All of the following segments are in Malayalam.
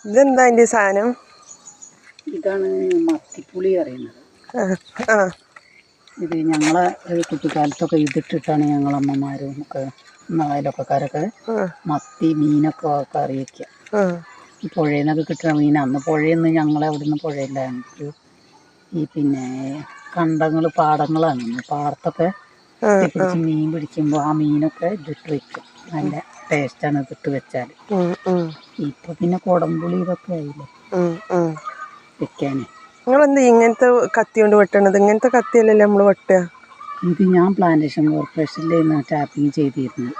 ഇതെന്താ അതിൻ്റെ സാധനം? ഇതാണ് മത്തിപ്പുളി അറിയുന്നത്. ഇത് ഞങ്ങളെ കുട്ടിക്കാലത്തൊക്കെ ഇതിട്ടിട്ടാണ് ഞങ്ങളമ്മമാരും ഒക്കെ അയലൊക്കെക്കാരൊക്കെ മത്തി മീനൊക്കെ കറി വയ്ക്കുക. പുഴയിൽ നിന്നൊക്കെ കിട്ടുന്ന മീൻ. അന്ന് പുഴയൊന്നും ഞങ്ങളെ അവിടെ നിന്ന് പുഴയില്ല. ഞങ്ങൾക്ക് ഈ പിന്നെ കണ്ടങ്ങൾ പാടങ്ങളാണ്. പാടത്തൊക്കെ പിടിച്ച് മീൻ പിടിക്കുമ്പോൾ ആ മീനൊക്കെ ഇതിട്ട് വയ്ക്കും. നല്ല ടേസ്റ്റാണ് ഇതിട്ട് വെച്ചാൽ. ഇപ്പം പിന്നെ കുടംപുളി ഇതൊക്കെ ആയില്ലേ വെക്കാൻ. നിങ്ങളെന്താ ഇങ്ങനത്തെ കത്തി കൊണ്ട് വെട്ടണത്? ഇങ്ങനത്തെ കത്തിയല്ലല്ലേ നമ്മൾ വെട്ടുക? ഇത് ഞാൻ പ്ലാന്റേഷൻ കോർപ്പറേഷനിൽ ടാപ്പിങ് ചെയ്തിരുന്നു.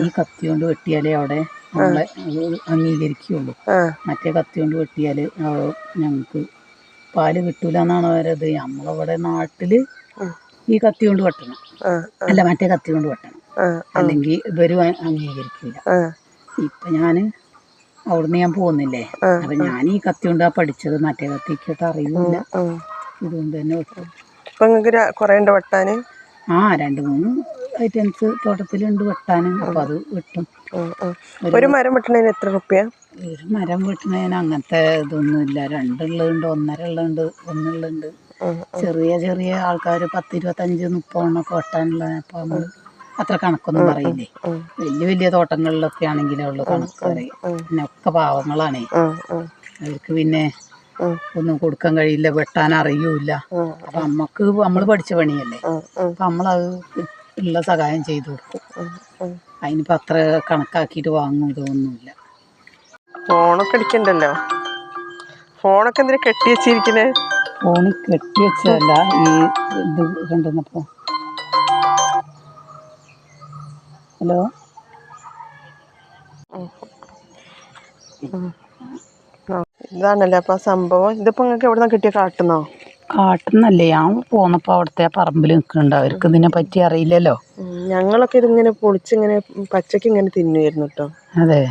ഈ കത്തി കൊണ്ട് വെട്ടിയാലേ അവിടെ നമ്മളെ അംഗീകരിക്കുകയുള്ളൂ. മറ്റേ കത്തി കൊണ്ട് വെട്ടിയാൽ ഞങ്ങൾക്ക് പാല് കിട്ടൂല എന്നാണ് അവരത്. നമ്മളവിടെ നാട്ടിൽ ഈ കത്തി കൊണ്ട് വെട്ടണം, അല്ല മറ്റേ കത്തി കൊണ്ട് വെട്ടണം, അല്ലെങ്കിൽ ഇവരും അംഗീകരിക്കില്ല. ഇപ്പം ഞാൻ അവിടുന്ന് ഞാൻ പോകുന്നില്ലേ, അപ്പം ഞാൻ ഈ കത്തി കൊണ്ടാ പഠിച്ചത്. മറ്റേ കത്തിക്കൊട്ട് അറിയില്ല. ഇതുകൊണ്ട് തന്നെ വെട്ടും. ഇപ്പം നിങ്ങൾക്ക് കുറേ ഉണ്ട് വെട്ടാൻ? 2-3 ഐറ്റംസ് തോട്ടത്തിലുണ്ട് വെട്ടാൻ. അപ്പം അത് വെട്ടും. ഒരു മരം വെട്ടണതിന് എത്ര റുപ്യ? ഒരു മരം വെട്ടണതിന് അങ്ങനത്തെ ഇതൊന്നുമില്ല. 2 ഉള്ളുണ്ട്, 1.5 ഉള്ളുണ്ട്, 1 ഉള്ളുണ്ട്. ചെറിയ ചെറിയ ആൾക്കാർ 10, 25, 30 എണ്ണമൊക്കെ വെട്ടാനുള്ള. അപ്പം നമ്മൾ അത്ര കണക്കൊന്നും പറയില്ലേ. വലിയ വലിയ തോട്ടങ്ങളിലൊക്കെ ആണെങ്കിലേ ഉള്ളു കണക്ക് പറയും. പിന്നെ ഒക്കെ പാവങ്ങളാണേ. അവർക്ക് പിന്നെ ഒന്നും കൊടുക്കാൻ കഴിയില്ല, വെട്ടാൻ അറിയൂല. അപ്പം നമ്മൾ പഠിച്ച പണിയല്ലേ. അപ്പം നമ്മളത് ഉള്ള സഹായം ചെയ്തു കൊടുക്കും. അതിനിപ്പോൾ അത്ര കണക്കാക്കിയിട്ട് വാങ്ങും ഇതൊന്നുമില്ല. ഫോണൊക്കെ അടിക്കണ്ടല്ലോ. ഫോണൊക്കെ എന്തിനാ കെട്ടി വെച്ചിരിക്കണേ? ഫോണിൽ കെട്ടി വെച്ചതല്ല, ഈ ഇത് കൊണ്ടുവന്നപ്പോൾ. ഹലോ, ഇതാണല്ലേ അപ്പം സംഭവം. ഇതിപ്പോൾ നിങ്ങൾക്ക് എവിടെ നിന്നാണ് കിട്ടിയ? കാട്ടുന്നോ? കാട്ടുന്നല്ലേ, ഞാൻ പോന്നപ്പോൾ അവിടുത്തെ പറമ്പിൽ നിൽക്കുന്നുണ്ട്. അവർക്ക് ഇതിനെ പറ്റി അറിയില്ലല്ലോ. ഞങ്ങളൊക്കെ ഇതിങ്ങനെ പൊളിച്ചിങ്ങനെ പച്ചക്ക് ഇങ്ങനെ തിന്നുമായിരുന്നു കേട്ടോ. അതെ,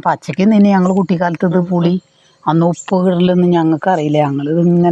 പച്ചക്ക് തിന്നെ ഞങ്ങൾ കുട്ടിക്കാലത്ത്. ഇത് പുളി അന്ന് ഉപ്പ് കിടലൊന്നും ഞങ്ങൾക്ക് അറിയില്ല. ഞങ്ങൾ ഇതിങ്ങനെ